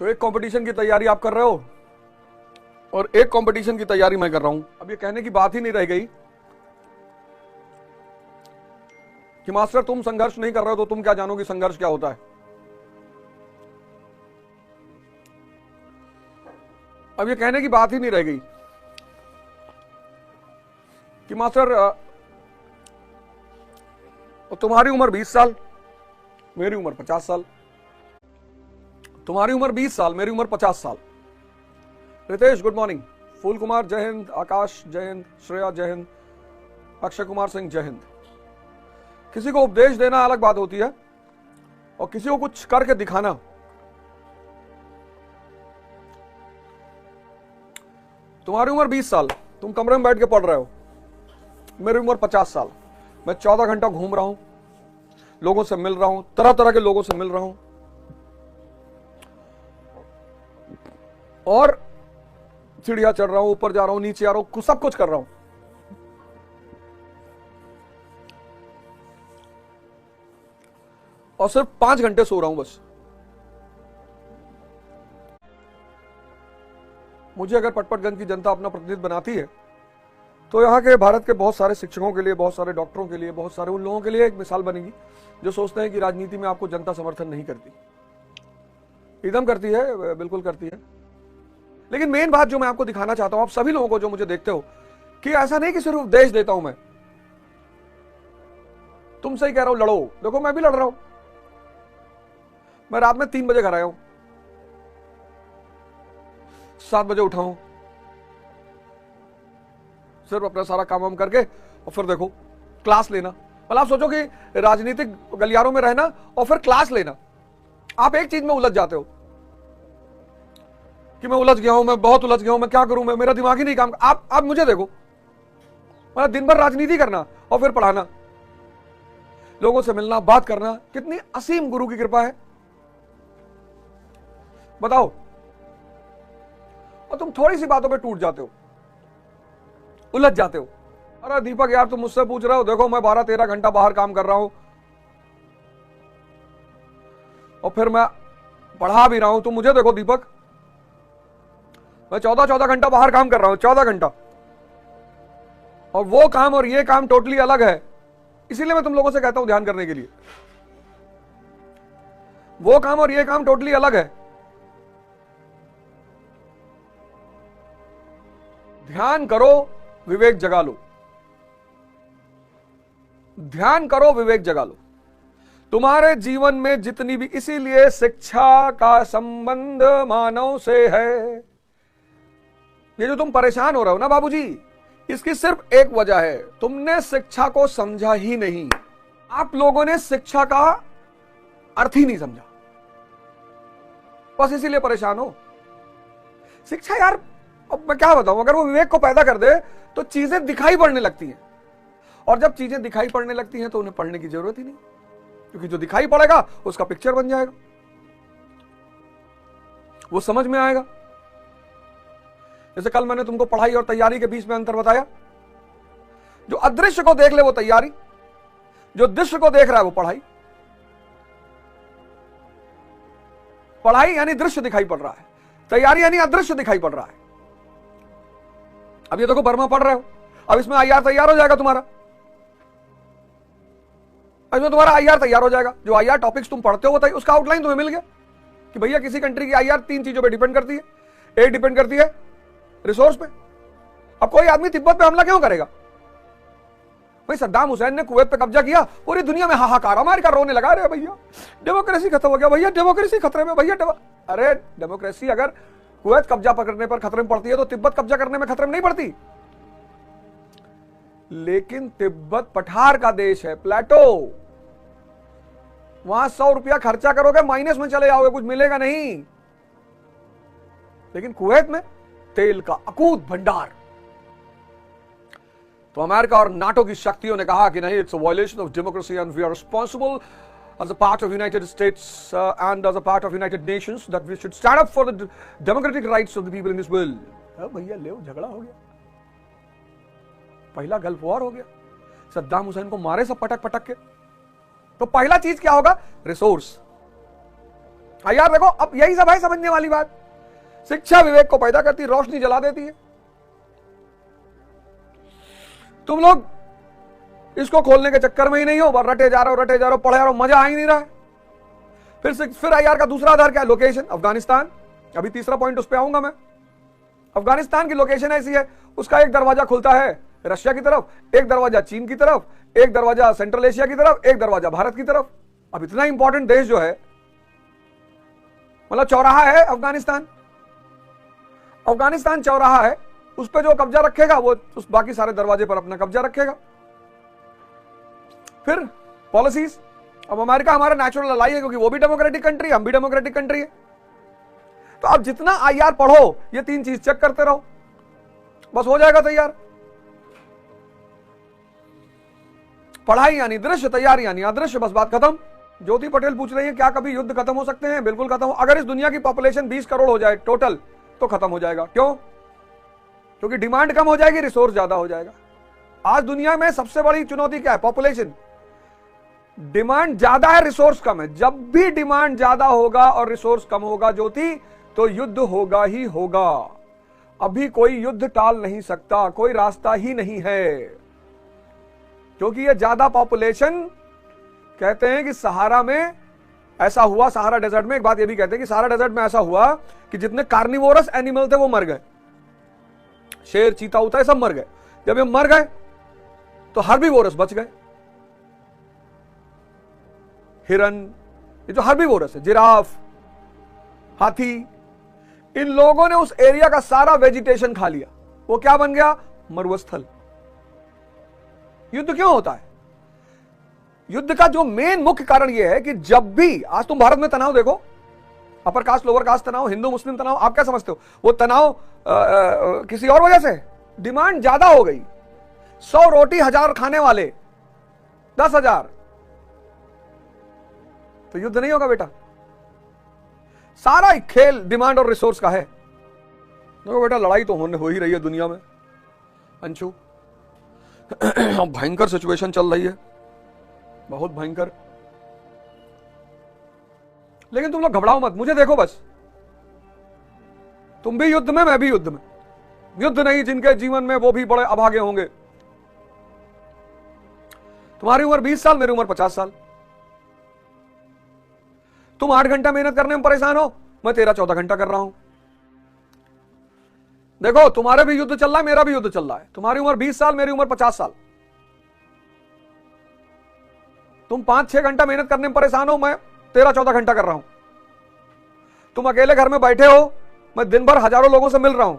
तो एक कंपटीशन की तैयारी आप कर रहे हो और एक कंपटीशन की तैयारी मैं कर रहा हूं। अब ये कहने की बात ही नहीं रह गई कि मास्टर तुम संघर्ष नहीं कर रहे हो तो तुम क्या जानोगे संघर्ष क्या होता है। अब ये कहने की बात ही नहीं रह गई कि मास्टर तुम्हारी उम्र 20 साल, मेरी उम्र 50 साल। तुम्हारी उम्र 20 साल, मेरी उम्र 50 साल। रितेश गुड मॉर्निंग, फूल कुमार जय हिंद, आकाश जय हिंद, श्रेया जय हिंद, अक्षय कुमार सिंह जय हिंद। किसी को उपदेश देना अलग बात होती है और किसी को कुछ करके दिखाना। तुम्हारी उम्र 20 साल, तुम कमरे में बैठ के पढ़ रहे हो। मेरी उम्र 50 साल, मैं 14 घंटा घूम रहा हूं, लोगों से मिल रहा हूं, तरह तरह के लोगों से मिल रहा हूं और सीढ़ियां चढ़ रहा हूं, ऊपर जा रहा हूं, नीचे आ रहा हूं, सब कुछ कर रहा हूं। और सिर्फ 5 घंटे सो रहा हूं बस। मुझे अगर पटपटगंज की जनता अपना प्रतिनिधि बनाती है तो यहाँ के भारत के बहुत सारे शिक्षकों के लिए, बहुत सारे डॉक्टरों के लिए, बहुत सारे उन लोगों के लिए एक मिसाल बनेगी जो सोचते हैं कि राजनीति में आपको जनता समर्थन नहीं करती। एकदम करती है, बिल्कुल करती है। लेकिन मेन बात जो मैं आपको दिखाना चाहता हूं, आप सभी लोगों को जो मुझे देखते हो, कि ऐसा नहीं कि सिर्फ उपदेश देता हूं मैं। तुमसे ही कह रहा हूं लड़ो, देखो मैं भी लड़ रहा हूं। मैं रात में 3 बजे घर आया हूं, 7 बजे उठा हूं, सिर्फ अपना सारा काम वाम करके और फिर देखो क्लास लेना। मतलब आप सोचो कि राजनीतिक गलियारों में रहना और फिर क्लास लेना। आप एक चीज में उलझ जाते हो कि मैं उलझ गया हूं, मैं बहुत उलझ गया हूं, मैं क्या करूं, मैं, मेरा दिमाग ही नहीं काम। आप मुझे देखो, मतलब दिन भर राजनीति करना और फिर पढ़ाना, लोगों से मिलना, बात करना। कितनी असीम गुरु की कृपा है बताओ। और तुम थोड़ी सी बातों पे टूट जाते हो, उलझ जाते हो। अरे दीपक यार तुम मुझसे पूछ रहे हो, देखो मैं 12-13 घंटा बाहर काम कर रहा हूं और फिर मैं पढ़ा भी रहा हूं। तुम मुझे देखो दीपक, मैं 14-14 घंटा बाहर काम कर रहा हूं, 14 घंटा। और वो काम और ये काम टोटली अलग है। इसीलिए मैं तुम लोगों से कहता हूं ध्यान करने के लिए। वो काम और ये काम टोटली अलग है। ध्यान करो, विवेक जगा लो। ध्यान करो, विवेक जगा लो। तुम्हारे जीवन में जितनी भी, इसीलिए शिक्षा का संबंध मानव से है। ये जो तुम परेशान हो रहे हो ना बाबूजी, इसकी सिर्फ एक वजह है, तुमने शिक्षा को समझा ही नहीं। आप लोगों ने शिक्षा का अर्थ ही नहीं समझा, बस इसीलिए परेशान हो। शिक्षा यार, अब मैं क्या बताऊं, अगर वो विवेक को पैदा कर दे तो चीजें दिखाई पड़ने लगती हैं। और जब चीजें दिखाई पड़ने लगती हैं तो उन्हें पढ़ने की जरूरत ही नहीं, क्योंकि जो दिखाई पड़ेगा उसका पिक्चर बन जाएगा, वो समझ में आएगा। जैसे कल मैंने तुमको पढ़ाई और तैयारी के बीच में अंतर बताया। जो अदृश्य को देख ले वो तैयारी, जो दृश्य को देख रहा है वो पढ़ाई। पढ़ाई यानी दृश्य दिखाई पड़ रहा है, तैयारी यानी अदृश्य दिखाई पड़ रहा है। अब ये देखो बर्मा पढ़ रहे हो, अब इसमें आईआर तैयार हो जाएगा तुम्हारा। इसमें तुम्हारा आईआर तैयार हो जाएगा। जो आईआर टॉपिक्स तुम पढ़ते हो उसका आउटलाइन तुम्हें मिल गया कि भैया किसी कंट्री की आईआर 3 चीजों पे डिपेंड करती है। एक डिपेंड करती है रिसोर्स पे। अब कोई आदमी तिब्बत पे हमला क्यों करेगा भाई? सद्दाम हुसैन ने कुवैत पे कब्जा किया, पूरी दुनिया में हाहाकार, अमेरिका रोने लगा, रहे भैया डेमोक्रेसी खत्म हो गया, भैया डेमोक्रेसी खतरे में, भैया अरे डेमोक्रेसी अगर कुवैत कब्जा पकड़ने पर खतरे में पड़ती है तो तिब्बत कब्जा करने में खतरे में नहीं पड़ती। लेकिन तिब्बत पठार का देश है, प्लेटो। वहां 100 रुपया खर्चा करोगे माइनस में चले जाओगे, कुछ मिलेगा नहीं। लेकिन कुवैत में तेल का अकूत भंडार। तो अमेरिका और नाटो की शक्तियों ने कहा कि नहीं, it's a violation of democracy and we are responsible as a part of United States and as a part of United Nations that we should stand up for the democratic rights of the people in this world. भैया ले झगड़ा हो गया, पहला gulf war हो गया, सद्दाम हुसैन को मारे सब पटक पटक के। तो पहला चीज क्या होगा? रिसोर्स। आईआर देखो, अब यही सब है समझने वाली बात। शिक्षा विवेक को पैदा करती, रोशनी जला देती है। तुम लोग इसको खोलने के चक्कर में ही नहीं हो, रटे जा रहे हो, रटे जा रहे हो, पढ़े जा रहे हो, मजा आ ही नहीं रहा है। फिर आईआर का दूसरा आधार क्या है? लोकेशन, अफगानिस्तान। अभी तीसरा पॉइंट उस पर आऊंगा मैं। अफगानिस्तान की लोकेशन ऐसी है, उसका एक दरवाजा खुलता है रशिया की तरफ, एक दरवाजा चीन की तरफ, एक दरवाजा सेंट्रल एशिया की तरफ, एक दरवाजा भारत की तरफ। अब इतना इंपॉर्टेंट देश जो है, मतलब चौराहा है अफगानिस्तान। अफगानिस्तान चौराहा है, उस पर जो कब्जा रखेगा वो उस बाकी सारे दरवाजे पर अपना कब्जा रखेगा। फिर पॉलिसीज, अब अमेरिका हमारा नेचुरल अलाई है क्योंकि वो भी डेमोक्रेटिक कंट्री, हम भी डेमोक्रेटिक कंट्री है। तो आप जितना आईआर पढ़ो, ये तीन चीज चेक करते रहो, बस हो जाएगा तैयार। पढ़ाई यानी दृश्य, तैयारी यानी अदृश्य, बस बात खत्म। ज्योति पटेल पूछ रही है क्या कभी युद्ध खत्म हो सकते हैं? बिल्कुल खत्म हो। अगर इस दुनिया की पॉपुलेशन 20 करोड़ हो जाए टोटल तो खत्म हो जाएगा। क्यों? क्योंकि डिमांड कम हो जाएगी, रिसोर्स ज्यादा हो जाएगा। आज दुनिया में सबसे बड़ी चुनौती क्या है? पॉपुलेशन। डिमांड ज्यादा है, रिसोर्स कम है। जब भी डिमांड ज्यादा होगा और रिसोर्स कम होगा ज्योति, तो युद्ध होगा ही होगा। अभी कोई युद्ध टाल नहीं सकता, कोई रास्ता ही नहीं है, क्योंकि ये ज्यादा पॉपुलेशन, कहते हैं कि सहारा में ऐसा हुआ, सहारा डेजर्ट में एक बात ये भी कहते हैं कि सहारा डेजर्ट में ऐसा हुआ कि जितने कार्निवोरस एनिमल थे वो मर गए। शेर, चीता उता सब मर गए। जब ये मर गए तो हर्बीवोरस बच गए। हिरन, ये जो हर्बीवोरस है, जिराफ, हाथी, इन लोगों ने उस एरिया का सारा वेजिटेशन खा लिया। वो क्या बन गया? मरुस्थल। युद्ध क्यों होता है? युद्ध का जो मेन मुख्य कारण यह है कि जब भी, आज तुम भारत में तनाव देखो, अपर कास्ट लोअर कास्ट तनाव, हिंदू मुस्लिम तनाव, आप क्या समझते हो? वो तनाव किसी और वजह से? डिमांड ज्यादा हो गई। 100 रोटी 1000 खाने वाले 10,000, तो युद्ध नहीं होगा बेटा। सारा खेल डिमांड और रिसोर्स का है। देखो बेटा, लड़ाई तो हो ही रही है दुनिया में अंशु। भयंकर सिचुएशन चल रही है, बहुत भयंकर। लेकिन तुम लोग घबराओ मत, मुझे देखो बस। तुम भी युद्ध में, मैं भी युद्ध में। युद्ध नहीं जिनके जीवन में, वो भी बड़े अभागे होंगे। तुम्हारी उम्र 20 साल, मेरी उम्र 50 साल। तुम 8 घंटा मेहनत करने में परेशान हो, मैं 13-14 घंटा कर रहा हूं। देखो, तुम्हारे भी युद्ध चल रहा है, मेरा भी युद्ध चल रहा है। तुम्हारी उम्र 20 साल, मेरी उम्र 50 साल। तुम 5-6 घंटा मेहनत करने में परेशान हो, मैं 13-14 घंटा कर रहा हूं। तुम अकेले घर में बैठे हो, मैं दिन भर हजारों लोगों से मिल रहा हूं।